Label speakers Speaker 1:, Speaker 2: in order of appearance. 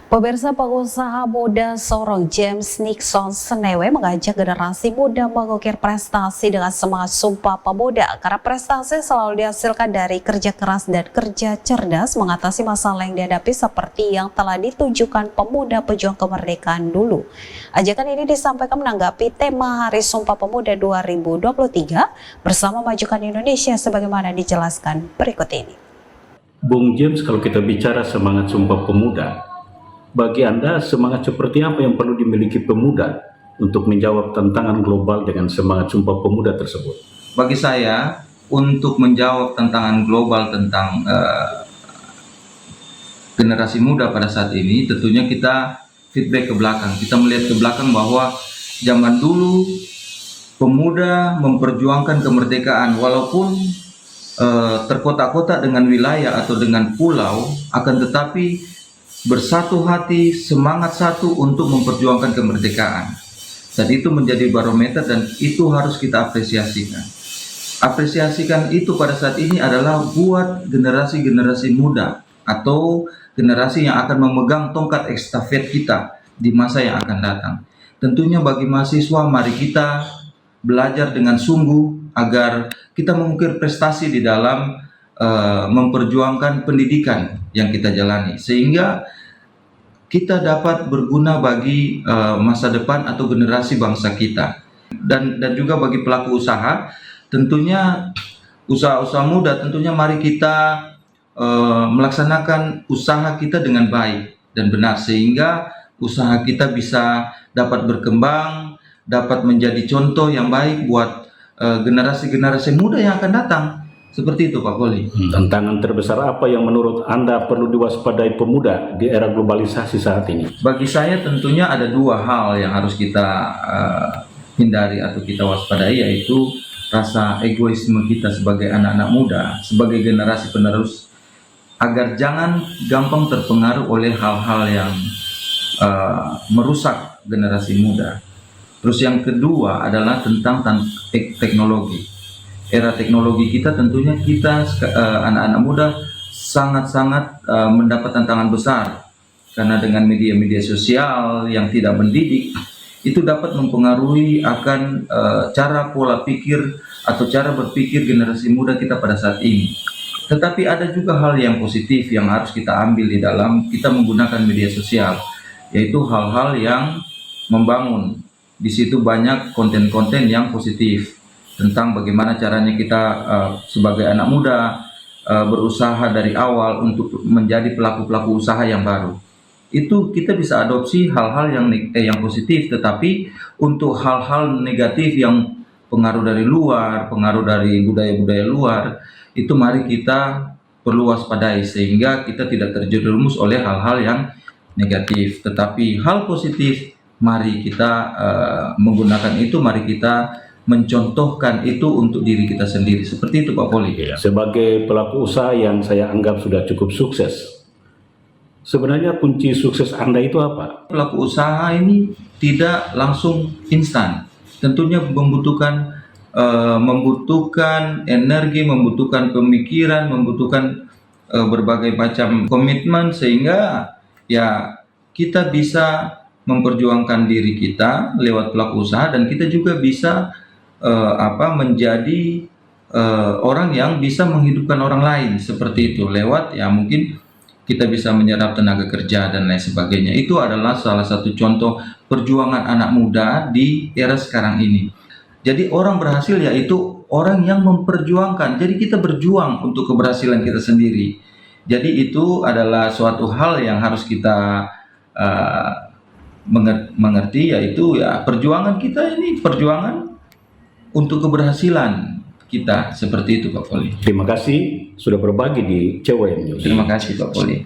Speaker 1: Pemirsa, pengusaha muda Sorong James Nixon Senewe mengajak generasi muda mengukir prestasi dengan semangat Sumpah Pemuda karena prestasi selalu dihasilkan dari kerja keras dan kerja cerdas mengatasi masalah yang dihadapi seperti yang telah ditunjukkan pemuda pejuang kemerdekaan dulu. Ajakan ini disampaikan menanggapi tema Hari Sumpah Pemuda 2023 bersama Majukan Indonesia sebagaimana dijelaskan berikut ini.
Speaker 2: Bung James, kalau kita bicara semangat Sumpah Pemuda, bagi Anda, semangat seperti apa yang perlu dimiliki pemuda untuk menjawab tantangan global dengan semangat Sumpah Pemuda tersebut?
Speaker 3: Bagi saya, untuk menjawab tantangan global tentang generasi muda pada saat ini, tentunya kita feedback ke belakang. Kita melihat ke belakang bahwa zaman dulu pemuda memperjuangkan kemerdekaan, walaupun terkotak-kotak dengan wilayah atau dengan pulau, akan tetapi bersatu hati, semangat satu untuk memperjuangkan kemerdekaan. Dan itu menjadi barometer dan itu harus kita apresiasikan. Apresiasikan itu pada saat ini adalah buat generasi-generasi muda atau generasi yang akan memegang tongkat estafet kita di masa yang akan datang. Tentunya bagi mahasiswa, mari kita belajar dengan sungguh agar kita mengukir prestasi di dalam memperjuangkan pendidikan yang kita jalani, sehingga kita dapat berguna bagi masa depan atau generasi bangsa kita, dan juga bagi pelaku usaha. Tentunya usaha-usaha muda, tentunya mari kita melaksanakan usaha kita dengan baik dan benar, sehingga usaha kita bisa dapat berkembang, dapat menjadi contoh yang baik buat generasi-generasi muda yang akan datang. Seperti itu, Pak Koli.
Speaker 2: Tantangan terbesar apa yang menurut Anda perlu diwaspadai pemuda di era globalisasi saat ini?
Speaker 3: Bagi saya tentunya ada dua hal yang harus kita hindari atau kita waspadai, yaitu rasa egoisme kita sebagai anak-anak muda, sebagai generasi penerus, agar jangan gampang terpengaruh oleh hal-hal yang merusak generasi muda. Terus yang kedua adalah tentang teknologi. Era teknologi kita, tentunya kita anak-anak muda sangat-sangat mendapat tantangan besar, karena dengan media-media sosial yang tidak mendidik itu dapat mempengaruhi akan cara pola pikir atau cara berpikir generasi muda kita pada saat ini. Tetapi ada juga hal yang positif yang harus kita ambil di dalam kita menggunakan media sosial, yaitu hal-hal yang membangun. Di situ banyak konten-konten yang positif tentang bagaimana caranya kita sebagai anak muda berusaha dari awal untuk menjadi pelaku-pelaku usaha yang baru. Itu kita bisa adopsi hal-hal yang positif, tetapi untuk hal-hal negatif yang pengaruh dari luar, pengaruh dari budaya-budaya luar, itu mari kita perlu waspadai sehingga kita tidak terjerumus oleh hal-hal yang negatif. Tetapi hal positif, mari kita menggunakan itu, mari kita mencontohkan itu untuk diri kita sendiri. Seperti itu, Pak Poli.
Speaker 2: Sebagai pelaku usaha yang saya anggap sudah cukup sukses, sebenarnya kunci sukses Anda itu apa?
Speaker 3: Pelaku usaha ini tidak langsung instan. Tentunya membutuhkan energi, membutuhkan pemikiran, membutuhkan berbagai macam komitmen, sehingga ya kita bisa memperjuangkan diri kita lewat pelaku usaha, dan kita juga bisa menjadi orang yang bisa menghidupkan orang lain, seperti itu, lewat ya mungkin kita bisa menyerap tenaga kerja dan lain sebagainya. Itu adalah salah satu contoh perjuangan anak muda di era sekarang ini. Jadi orang berhasil yaitu orang yang memperjuangkan. Jadi kita berjuang untuk keberhasilan kita sendiri. Jadi itu adalah suatu hal yang harus kita mengerti, yaitu ya perjuangan kita ini perjuangan untuk keberhasilan kita. Seperti itu, Pak Poli.
Speaker 2: Terima kasih sudah berbagi di CWM News.
Speaker 3: Terima kasih, Pak Poli.